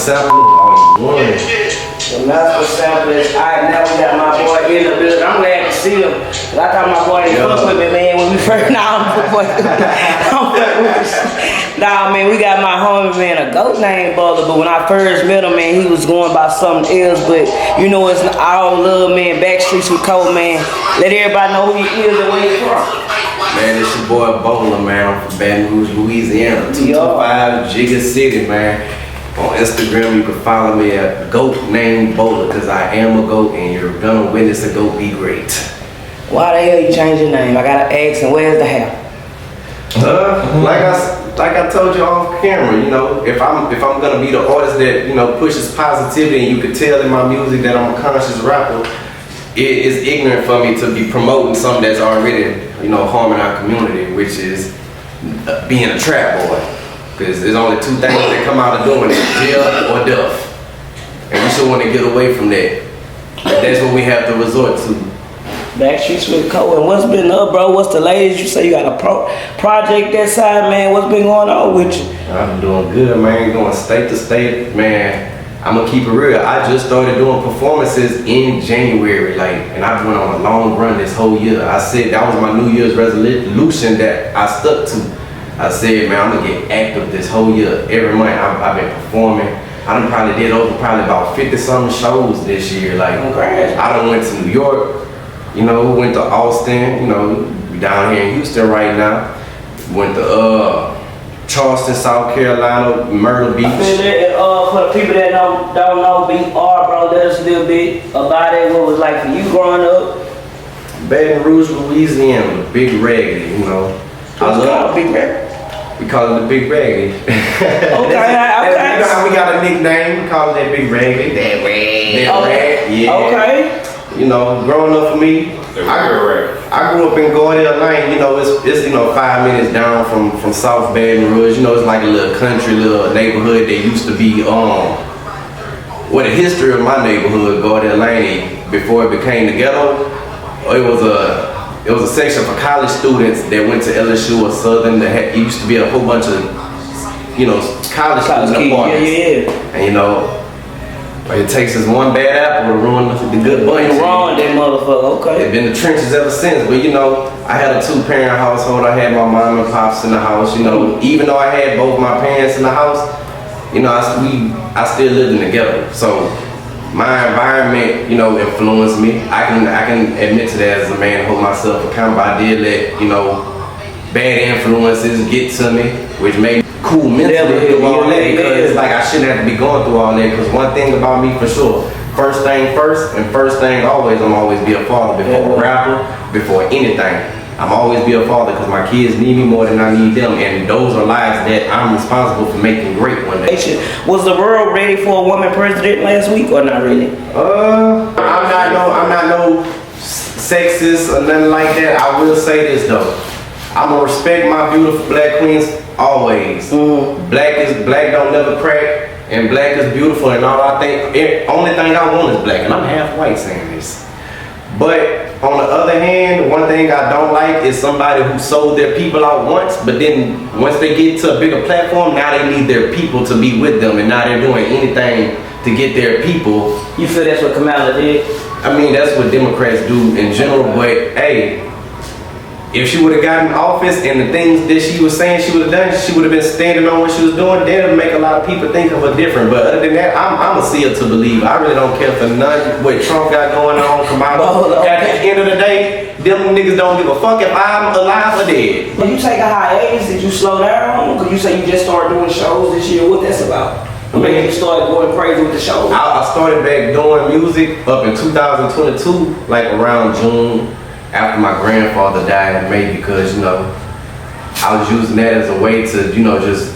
Sample Volume 1. The Master Samplers. Alright, now we got my boy in the building. I'm glad to see him. I thought my boy didn't fuck with me, man, when we first. Nah, man, we got my homie, man, a goat named Bola. But when I first met him, man, he was going by something else. But you know, it's all love, man. Backstreets with Cole, man. Let everybody know who he is and where he's from. Man, it's your boy Bola, man. I'm from Baton Rouge, Louisiana. 225 Jigga City, man. On Instagram, you can follow me at goat named Bola, because I am a goat and you're gonna witness a goat be great. Why the hell you change your name? I gotta ask, and where's the hair? Like I told you off camera, you know, if I'm gonna be the artist that, you know, pushes positivity, and you can tell in my music that I'm a conscious rapper, it is ignorant for me to be promoting something that's already, you know, harming our community, which is being a trap boy. Because there's only two things that come out of doing it, jail or death. And we should want to get away from that. And that's what we have to resort to. Backstreets with Cole. And what's been up, bro? What's the latest? You say you got a project that side, man. What's been going on with you? I'm doing good, man. Going state to state, man. I'm gonna keep it real. I just started doing performances in January, and I've been on a long run this whole year. I said that was my New Year's resolution that I stuck to. I said, man, I'm gonna get active this whole year. Every month I've been performing. I done probably did over about 50-something shows this year. I done went to New York, you know, went to Austin, you know, we down here in Houston right now. Went to Charleston, South Carolina, Myrtle Beach. For the people that don't know BR, bro, let us a little bit about it. What it was like for you growing up? Baton Rouge, Louisiana, Big Raggedy, you know. I love Big Raggedy. We call it the Big Raggedy. Okay. You know how we got a nickname? We call it that Big Raggedy. That Rag. Yeah. Okay. You know, growing up for me, I grew up in Gordell Lane. You know, it's 5 minutes down from South Baton Rouge. You know, it's like a little country, little neighborhood that used to be the history of my neighborhood, Gordell Lane, before it became the ghetto. It was a section for college students that went to LSU or Southern. It used to be a whole bunch of, you know, college student apartments. Yeah. And you know, it takes us one bad apple to ruin the good bunch. Ruin that motherfucker. Okay. It's been the trenches ever since. But you know, I had a 2-parent household. I had my mom and pops in the house. You know, even though I had both my parents in the house, you know, I still lived in the ghetto. So my environment, you know, influenced me. I can admit to that as a man, hold myself accountable. I did let, you know, bad influences get to me, which made me cool mentally through all that, because it's like I shouldn't have to be going through all that. Because one thing about me for sure, first thing first, and first thing always, I'm always be a father before a rapper, before anything. I'm always be a father because my kids need me more than I need them, and those are lives that I'm responsible for making great one day. Was the world ready for a woman president last week or not really? I'm not no sexist or nothing like that. I will say this though. I'm gonna respect my beautiful black queens always. Black don't never crack, and black is beautiful, and only thing I want is black, and I'm half white saying this. But on the other hand, one thing I don't like is somebody who sold their people out once, but then once they get to a bigger platform, now they need their people to be with them, and now they're doing anything to get their people. You feel that's what Kamala did? I mean, that's what Democrats do in general, but hey, if she would have gotten office and the things that she was saying she would have done, she would have been standing on what she was doing, then it would make a lot of people think of her different. But other than that, I'm a seer to believe. I really don't care for none what Trump got going on, Kamala. At the end of the day, them niggas don't give a fuck if I'm alive or dead. When you take a hiatus, did you slow down? Because you say you just started doing shows this year. What that's about? When you started going crazy with the shows? I started back doing music up in 2022, like around June. After my grandfather died in May, because, you know, I was using that as a way to, you know, just,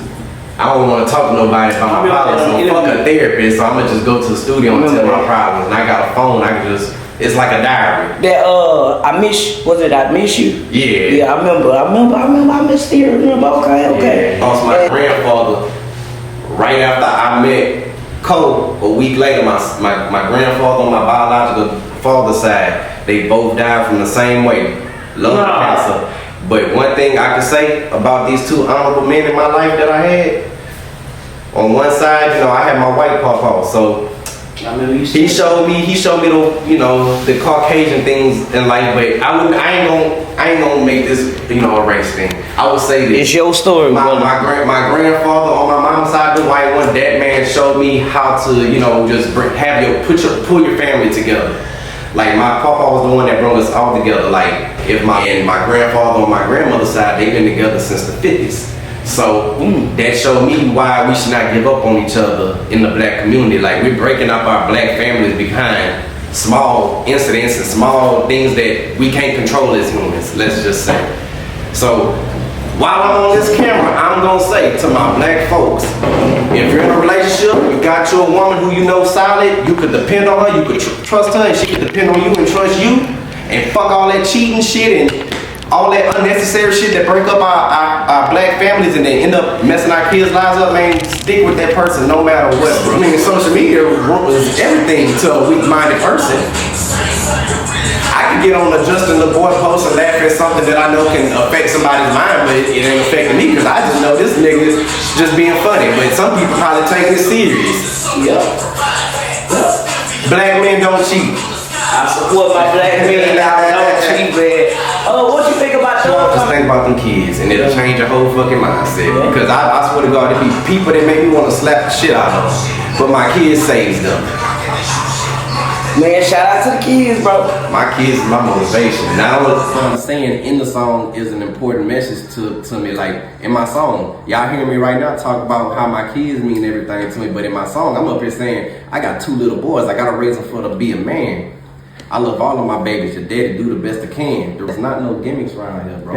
I don't want to talk to nobody about my problems, so fuck a therapist, so I'm going to just go to the studio and tell my problems. And I got a phone, I can just, it's like a diary. That, I miss you? Yeah. Yeah, I remember, I missed you, okay. Yeah. Also, my grandfather, right after I met Cole, a week later, my grandfather on my biological father's side, they both died from the same way, lung cancer. But one thing I can say about these two honorable men in my life that I had, on one side, you know, I had my white pawpaw. So he showed me the, you know, the Caucasian things in life, but I ain't gonna make this, you know, a race thing. I would say this. It's your story, my grandfather on my mom's side, the white one, that man showed me how to, you know, just pull your family together. Like my papa was the one that brought us all together. Like if my grandfather on my grandmother's side, they've been together since the 50s. So that showed me why we should not give up on each other in the black community. Like we're breaking up our black families behind small incidents and small things that we can't control as humans, let's just say. So while I'm on this camera, I'm gonna say to my black folks, if you're in a relationship, you got you a woman who you know solid, you could depend on her, you could trust her, and she could depend on you and trust you, and fuck all that cheating shit and all that unnecessary shit that break up our black families and then end up messing our kids' lives up, man, stick with that person no matter what, bro. I mean, social media was everything to a weak-minded person. I could get on a Justin LeBoy post and laugh at something that I know can affect somebody's mind, but it ain't affecting me because I just know this nigga's just being funny. But some people probably taking it serious. Yeah. Black men don't cheat. I support my black men. I don't cheat, man. Oh, what you think about those? Just think about them kids, and it'll change your whole fucking mindset. Yeah. Because I swear to God, there be people that make me want to slap the shit out of them, but my kids saves them. Man, shout out to the kids, bro. My kids is my motivation. Now what I'm saying in the song is an important message to me. Like in my song, y'all hear me right now talk about how my kids mean everything to me, but in my song, I'm up here saying I got 2 little boys. I gotta raise them for to be a man. I love all of my babies. Your daddy do the best I can. There's not no gimmicks around here, bro.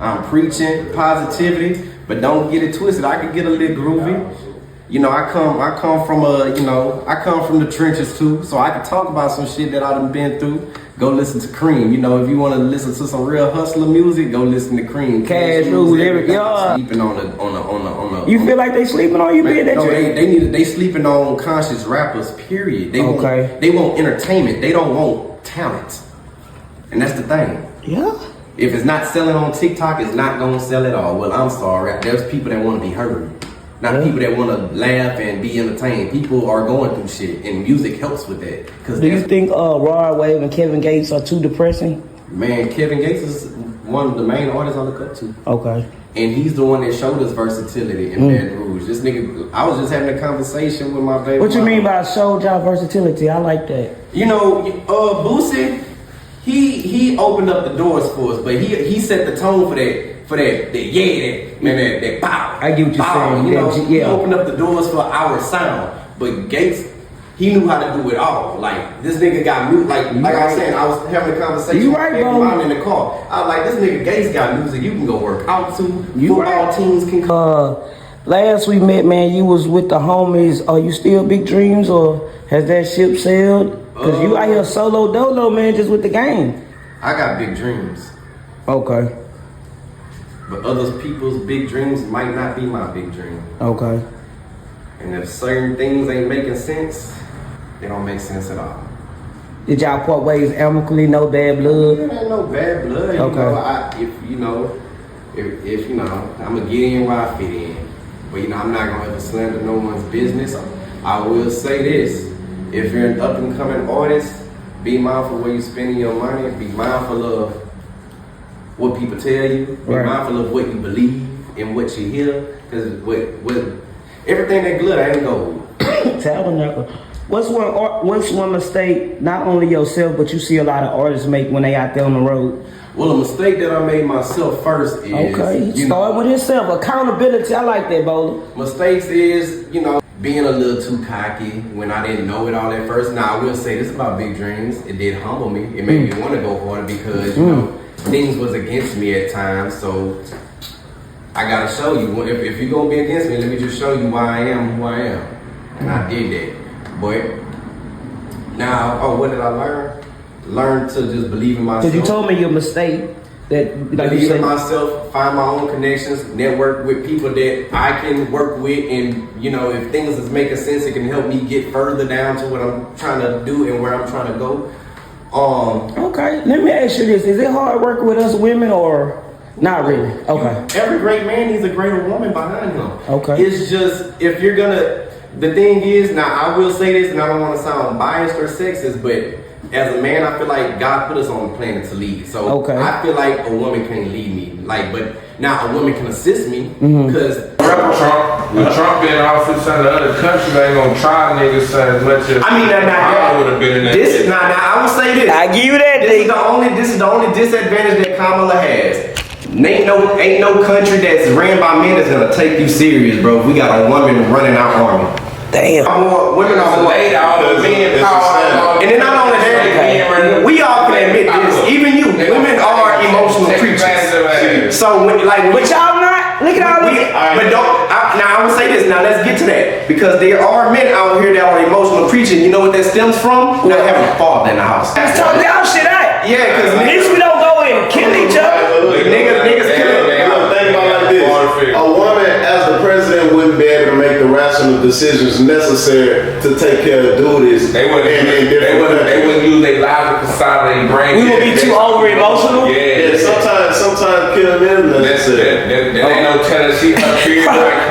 I'm preaching positivity, but don't get it twisted. I can get a little groovy. You know, I come from the trenches too, so I can talk about some shit that I done been through. Go listen to Cream. You know, if you want to listen to some real hustler music, go listen to Cream. Cash rules everything. Sleeping on the. You feel like they sleeping on you, man? No, they sleeping on conscious rappers. Period. They want entertainment. They don't want talent, and that's the thing. Yeah. If it's not selling on TikTok, it's not gonna sell at all. Well, I'm sorry. There's people that want to be heard. Not people that want to laugh and be entertained. People are going through shit, and music helps with that. Do you think Rod Wave and Kevin Gates are too depressing? Man, Kevin Gates is one of the main artists I look up to. Okay. And he's the one that showed us versatility in Baton Rouge. This nigga, I was just having a conversation with my baby. What you mean by showed y'all versatility? I like that. You know, Boosie, he opened up the doors for us, but he set the tone for that pow. I get what you're saying. You know, he opened up the doors for our sound. But Gates, he knew how to do it all. Like this nigga got music. Like I was saying, I was having a conversation with my mom in the car. I was like, this nigga Gates got music you can go work out to. Football teams can come. Last we met, man, you was with the homies. Are you still Big Dreams, or has that ship sailed? Cause you out here solo dolo, man, just with the game. I got big dreams. Okay. But other people's big dreams might not be my big dream. Okay. And if certain things ain't making sense, they don't make sense at all. Did y'all part ways amicably? No bad blood? There ain't no bad blood. Okay. If I'm gonna get in where I fit in. But I'm not gonna ever slander no one's business. I will say this: if you're an up and coming artist, be mindful where you're spending your money. Be mindful of what people tell you. Be mindful of what you believe and what you hear. Because what everything that glitter ain't gold. Tabernacle. What's one mistake not only yourself but you see a lot of artists make when they out there on the road? Well, a mistake that I made myself first is start with yourself. Accountability. I like that, Bola. Mistakes is being a little too cocky when I didn't know it all at first. Now I will say this about Big Dreams. It did humble me. It made me want to go harder because things was against me at times. So I gotta show you. If you're gonna be against me, let me just show you why I am who I am. And I did that. But now, what did I learn? Learn to just believe in myself. Because you told me your mistake. Believe in myself, find my own connections, network with people that I can work with, and if things is making sense, it can help me get further down to what I'm trying to do and where I'm trying to go. Okay, let me ask you this: is it hard working with us women, or Not really. Okay. Every great man needs a greater woman behind him. Okay. It's just, if you're gonna, the thing is, now I will say this, and I don't want to sound biased or sexist, but as a man, I feel like God put us on the planet to lead. So I feel like a woman can lead me. Like, but now a woman can assist me because Trump, with Trump being in office in the other countries, they ain't gonna try niggas as much as I mean, Obama would have been in that. This now I will say this. I give you that. This is the only disadvantage that Kamala has. Ain't no country that's ran by men that's gonna take you serious, bro. We got a woman running our army. Damn. Women are more. And then not only that, we all can admit this. Even you, women are emotional creatures. So when, like, But y'all not. Look at all this. But now I will say this. Now let's get to that because there are men out here that are emotional creatures. You know what that stems from? Not having a father in the house. Let's talk y'all shit out. Yeah, because at least we don't go and kill each other. Niggas kill. Think about like this: a woman, as the president, wouldn't be able to make the rational decisions necessary to take care of duties. They wouldn't use their logical side of their brain. We would be too over emotional. Yeah. Sometimes killing them necessary. There ain't no telling she her period.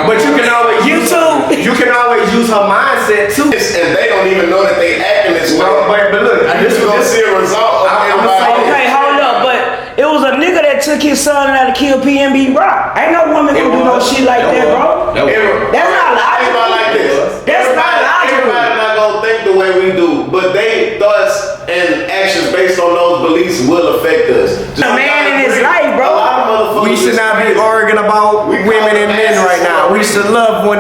But you can always you can always use her mindset too. And they don't even know that they acting this way. But look, This is gonna see a result of everybody. Okay, hold up, but it was a nigga that took his son out to kill PNB Rock. Ain't no woman gonna do no shit like that, bro. That's not logical. Like this. That's not logical. Everybody not gonna think the way we do, but they thoughts and actions based on those beliefs will affect us. A man in his life, bro. We should not be arguing about women and men right now. We should love one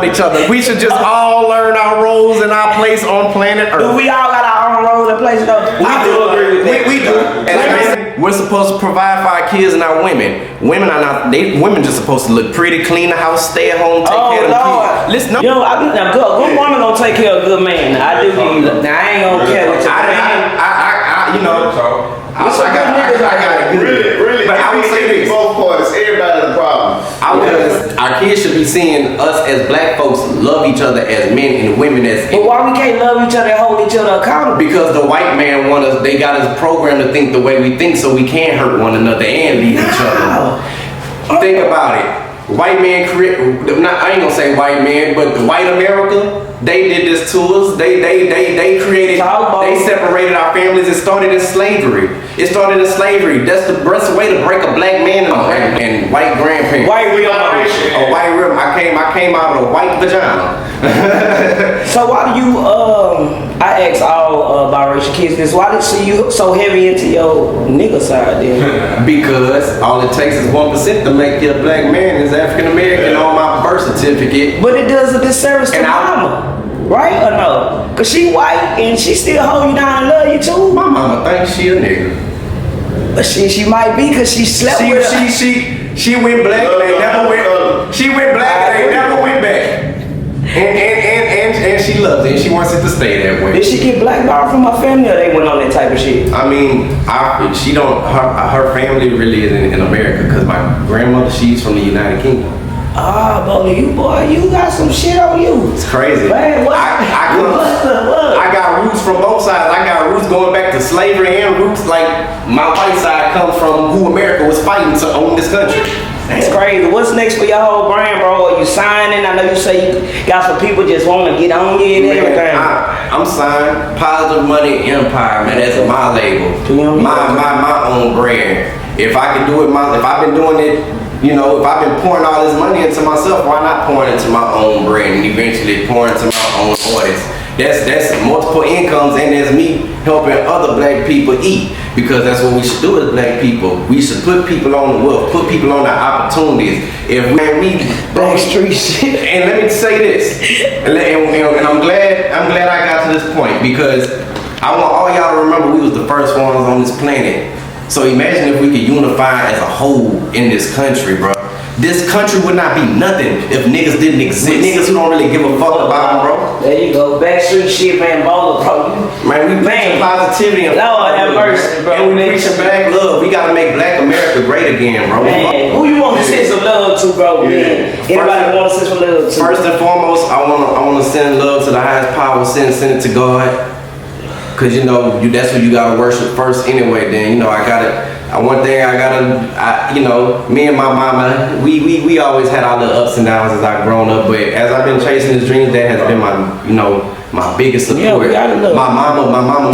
each other. We should just all learn our roles and our place on planet Earth. We all got our own role and place though. I do agree with that. We do. And we're supposed to provide for our kids and our women. Women are not. Women just supposed to look pretty, clean the house, stay at home, take care of the kids. Listen, no. You know, now good woman gonna take care of a good man. I do give you that. Now I ain't gonna care what you you know, I got it. Really. But I would say this. Both parties, everybody the problem. Our kids should be seeing us as black folks love each other as men and women as. But why we can't love each other and hold each other accountable? Because the white man want us. They got us programmed to think the way we think, so we can't hurt one another and leave each other. Think about it. White man I ain't gonna say white man, but the white America. They did this to us. They created. They separated our families. It started in slavery. That's the best way to break a black man and white grandparents. White real. A white real. I came out of a white vagina. So why do you I ask all biracial kids this. Why did you so heavy into your nigga side then? Because all it takes is 1% to make you a black man is African American on my birth certificate. But it does a disservice to mama, right or no? Cause she white and she still hold you down and love you too. My mama thinks she a nigga. But she might be cause she slept with her. She went black and they never went. She went black and they never went back. And she loves it and she wants it to stay that way. Did she get blackballed from her family or they went on that type of shit? I mean, her family really is in America because my grandmother, she's from the United Kingdom. Ah, boy, you got some shit on you. It's crazy. Man, what? I got roots from both sides. I got roots going back to slavery and roots like my white side comes from who America was fighting to own this country. That's crazy. What's next for your whole brand, bro? Are you signing? I know you say you got some people just want to get on you and everything. I'm signed. Positive Money Empire, man. That's my label. My own brand. If I can do it, if I've been doing it, you know, if I've been pouring all this money into myself, why not pour it into my own brand and eventually pour into my own audience? That's multiple incomes and there's me helping other black people eat because that's what we should do as black people. We should put people on the wealth, put people on the opportunities. If we backstreet shit. And let me say this, and I'm glad I got to this point because I want all y'all to remember we was the first ones on this planet. So imagine if we could unify as a whole in this country, bro. This country would not be nothing if niggas didn't exist. Niggas who don't really give a fuck about them, bro. There you go. Backstreet shit, man. Bola, bro. Man, we preaching positivity and Lord have mercy, bro. And we preaching black love. We gotta make black America great again, bro. Man, who you want to send some love to, bro? Yeah. Anybody want to send some love to? First and foremost, I wanna send love to the highest power. Send it to God. Cause you know that's what you gotta worship first anyway. Then you know I gotta one thing you know, me and my mama, we always had our little ups and downs as I've grown up, but as I've been chasing this dream, that has been my, you know, my biggest support. Yeah, we gotta look. My mama